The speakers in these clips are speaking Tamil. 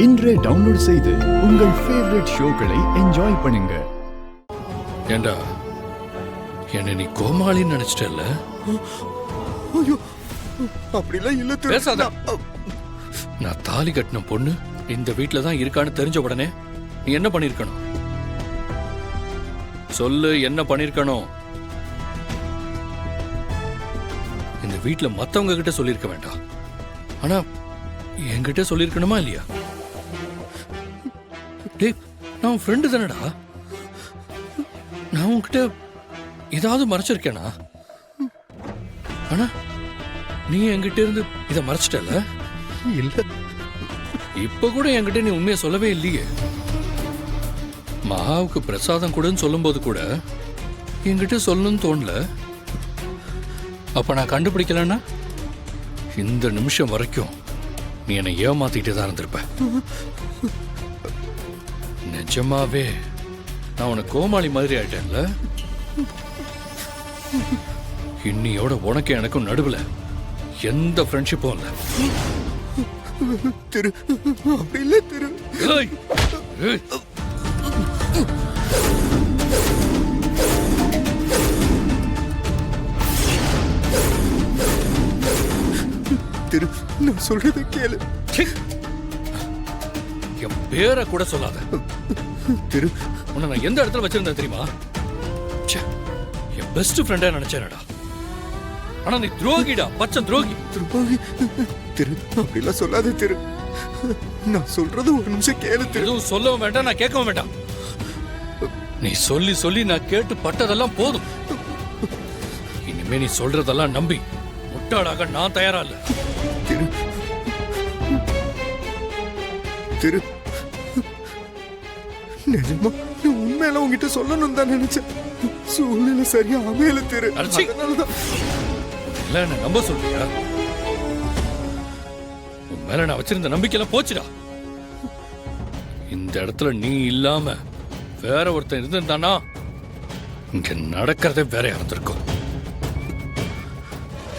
இன்றே டவுன்லோட் செய்து உங்கள் ஃபேவரட் ஷோக்களை என்ஜாய் பண்ணுங்க. ஏண்டா என்ன நீ கோமாளின்னு நினைச்சிட்டல்ல? ஐயோ அப்படிலாம் இல்ல பேசாத. நான் தாலி கட்டின பொண்ணு இந்த வீட்டுல தான் இருக்கான்னு தெரிஞ்ச உடனே நீ என்ன பண்ணிருக்கணும்? சொல்லு, என்ன பண்ணிருக்கணும்? இந்த வீட்டுல மத்தவங்க கிட்ட சொல்லிருக்க வேண்டாம், ஆனா என்கிட்ட சொல்லிருக்கணுமா இல்லையா? டேய், நான் உன் ஃப்ரெண்டு தானடா. நான் உன்கிட்ட ஏதாவது மறைச்சிருக்கேனா? ஆனா நீ என்கிட்ட இருந்து இதை மறைச்சிட்டல. இல்ல, இப்ப கூட என்கிட்ட நீ உண்மையை சொல்லவே இல்லையே. மகாவுக்கு பிரசாதம் கூடன்னு சொல்லும் போது கூட என்கிட்ட சொல்லணும்னு தோணல. அப்ப நான் கண்டுபிடிக்கலன்னா இந்த நிமிஷம் வரைக்கும் நீ என்னை ஏமாத்திட்டே தான் இருந்திருப்ப. நிஜமாவே நான் உனக்கு கோமாளி மாதிரி ஆயிட்டேன்ல. இன்னியோட உனக்கு எனக்கும் நடுவுல எந்த ஃப்ரெண்ட்ஷிப்பும் இல்ல. திரு அப்படி இல்ல திரு. ஏய், ஏய். திரு, நான் சொல்றத கேளு. என் பேரை கூட சொல்லாத. திரு, உன்னை நான் எந்த இடத்துல வச்சிருந்தேன் தெரியுமா? என் பெஸ்ட் ஃப்ரெண்டா நினைச்சேனடா. ஆனா நீ துரோகிடா, பச்சை துரோகி. துரோகி. திரு, அப்படிலாம் சொல்லாத திரு. நான் சொல்றது ஒரு நிமிஷம் கேளு திரு. எதுவும் சொல்லவும் வேண்டாம், நான் கேட்கவும் வேண்டாம். நீ சொல்லி சொல்லி நான் கேட்டு பட்டதெல்லாம் போதும். இனிமே நீ சொல்றதெல்லாம் நம்பி முட்டாளாக நான் தயாரா இல்ல. திரு, திரு, நிஜமா நான் உண்மையில உங்ககிட்ட சொல்லணும் தான் நினைச்சேன். சூழ்நிலை சரியா அமையல திரு. அடிச்சி. அதனாலதான். இல்ல, என்ன நம்ப சொல்றியா? உன் மேல நான் வச்சிருந்த நம்பிக்கையெல்லாம் போச்சுடா. இந்த இடத்துல நீ இல்லாம வேற ஒருத்தன் இருந்திருந்தானா இங்க நடக்கிறதே வேற இருந்திருக்கும்.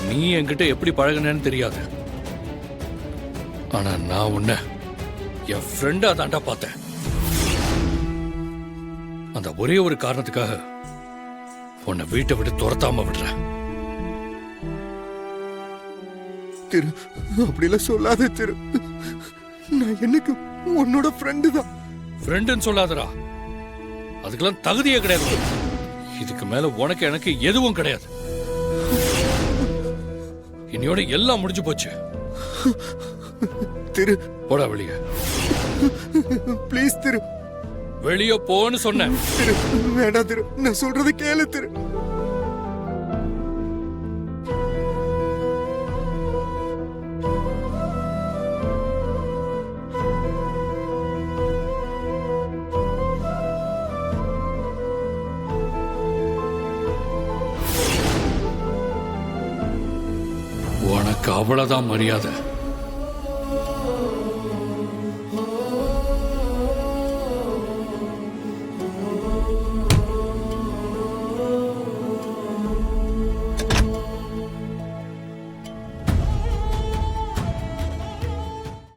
நீ என்கிட்ட எப்படி பழகுனேன்னு தெரியாது, ஆனா நான் உன்னை என் ஃப்ரெண்டா தாண்டா பார்த்தேன். அந்த ஒரே ஒரு காரணத்துக்காக உன்னை வீட்டை விட்டு துரத்தாம விடுறேன். திரு, அப்படிலாம் சொல்லாத திரு. நான் எனக்கு உன்னோட ஃப்ரெண்டு தான். ஃப்ரெண்டுன்னு சொல்லாதடா, அதுக்கெல்லாம் தகுதியே கிடையாது. இதுக்கு மேல உனக்கு எனக்கு எதுவும் கிடையாது. இன்னையோட எல்லாம் முடிஞ்சு போச்சு. திரு, போடா வெளியே. ப்ளீஸ் திரு. வெளியே போன்னு சொன்னேன். திரு, வேண்டாம் திரு, நான் சொல்றத கேளு திரு. உனக்கு அவ்வளவுதான் மரியாதை.